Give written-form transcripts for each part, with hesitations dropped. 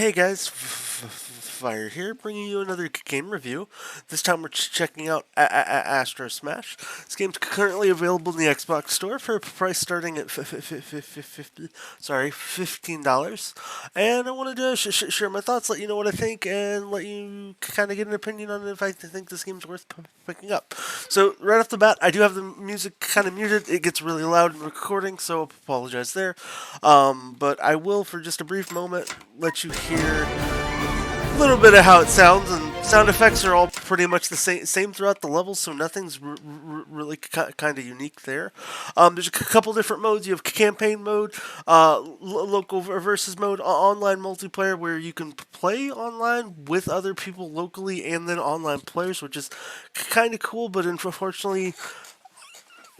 Hey guys, Fire here, bringing you another game review. This time we're checking out ASTROSMASH. This game's currently available in the Xbox Store for a price starting at $15. And I wanted to share my thoughts, let you know what I think, and let you kind of get an opinion on if I think this game's worth picking up. So right off the bat, I do have the music kind of muted. It gets really loud in recording, so apologize there. But I will, for just a brief moment, let you hear a little bit of how it sounds, and sound effects are all pretty much the same throughout the levels, so nothing's really kind of unique there. There's a couple different modes. You have campaign mode, local versus mode, online multiplayer, where you can play online with other people locally and then online players, which is kind of cool, but unfortunately,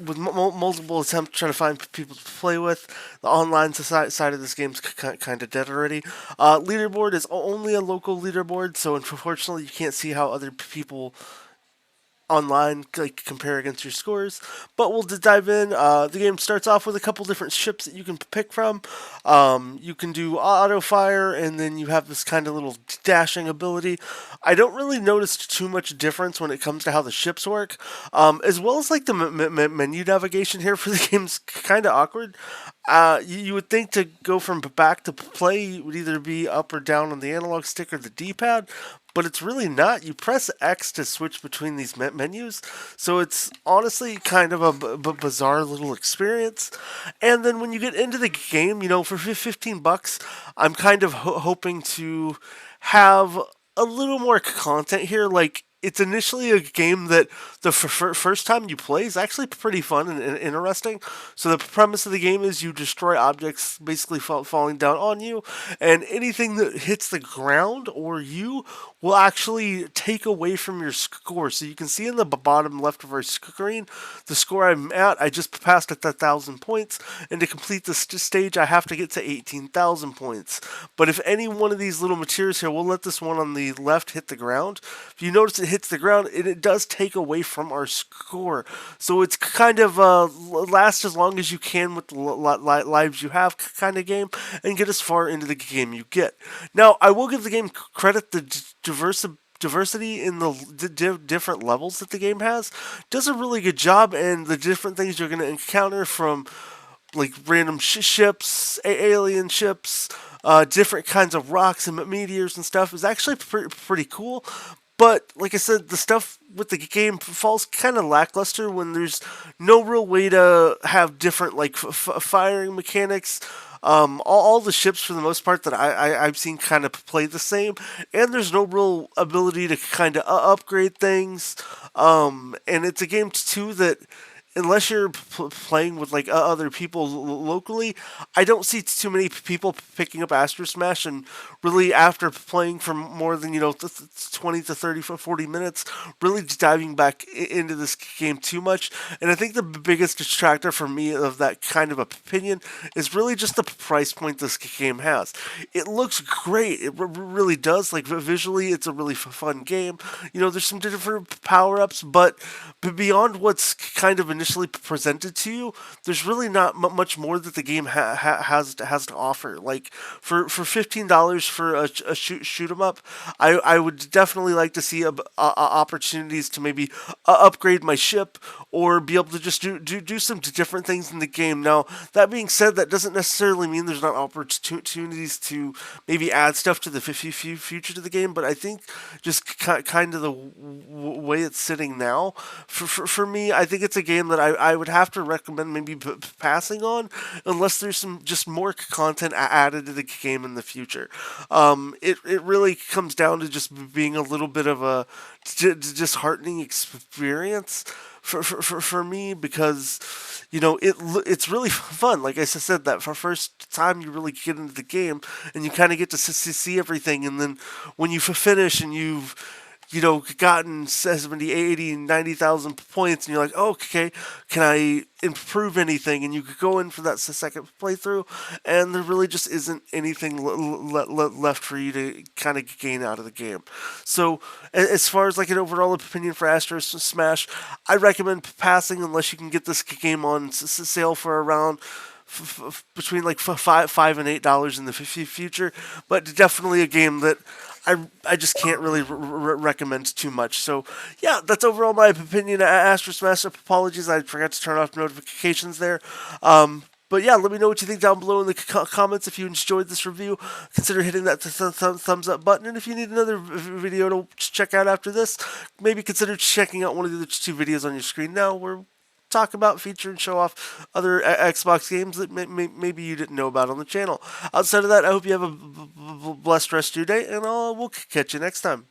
with multiple attempts trying to find people to play with, the online side of this game's kind of dead already. Leaderboard is only a local leaderboard, so unfortunately you can't see how other people online compare against your scores. But we'll dive in. The game starts off with a couple different ships that you can pick from. You can do auto fire, and then you have this kind of little dashing ability. I don't really notice too much difference when it comes to how the ships work, as well as like the menu navigation here for the game's kind of awkward. You would think to go from back to play would either be up or down on the analog stick or the D-pad, but it's really not. You press X to switch between these menus, so it's honestly kind of a bizarre little experience. And then when you get into the game, for $15, I'm kind of hoping to have a little more content here. Like, it's initially a game that the first time you play is actually pretty fun and interesting. So the premise of the game is you destroy objects basically falling down on you, and anything that hits the ground or you will actually take away from your score. So you can see in the bottom left of our screen the score I'm at. I just passed at 1,000 points, and to complete this stage I have to get to 18,000 points. But if any one of these little materials here, we'll let this one on the left hit the ground. If you notice it hits the ground, it does take away from our score. So it's kind of last as long as you can with the lives you have kind of game, and get as far into the game you get. Now, I will give the game credit. The diversity in the different levels that the game has does a really good job, and the different things you're going to encounter, from like random ships, alien ships, different kinds of rocks and meteors and stuff, is actually pretty cool. But like I said, the stuff with the game falls kind of lackluster when there's no real way to have different like firing mechanics. All the ships, for the most part, that I've seen kind of play the same, and there's no real ability to kind of upgrade things. And it's a game too that, unless you're playing with like other people locally, I don't see too many people picking up AstroSmash, and really after playing for more than 20 to 30 40 minutes, really diving back into this game too much. And I think the biggest distractor for me of that kind of opinion is really just the price point this game has. It looks great, it really does. Like, visually, it's a really fun game. There's some different power-ups, but beyond what's kind of initially presented to you, there's really not much more that the game has to offer. Like, for $15 for a shoot 'em up, I would definitely like to see opportunities to maybe upgrade my ship, or be able to just do some different things in the game. Now, that being said, that doesn't necessarily mean there's not opportunities to maybe add stuff to the future to the game, but I think just kind of the way it's sitting now, for me, I think it's a game that I would have to recommend maybe passing on, unless there's some just more content added to the game in the future. It really comes down to just being a little bit of a disheartening experience for me, because it's really fun. Like I said, that for first time you really get into the game, and you kind of get to see everything, and then when you finish and you've gotten 70, 80, 90,000 points, and you're like, oh, okay, can I improve anything? And you could go in for that second playthrough, and there really just isn't anything left for you to kind of gain out of the game. So, as far as like an overall opinion for AstroSmash, I recommend passing unless you can get this game on sale for around between like five and $8 in the future, but definitely a game that I just can't really recommend too much. So yeah, that's overall my opinion. AstroSmash. Apologies, I forgot to turn off notifications there. But yeah, let me know what you think down below in the comments. If you enjoyed this review, consider hitting that thumbs up button. And if you need another video to check out after this, maybe consider checking out one of the other two videos on your screen now, where talk about, feature, and show off other Xbox games that maybe you didn't know about on the channel. Outside of that, I hope you have a blessed rest of your day, and we'll catch you next time.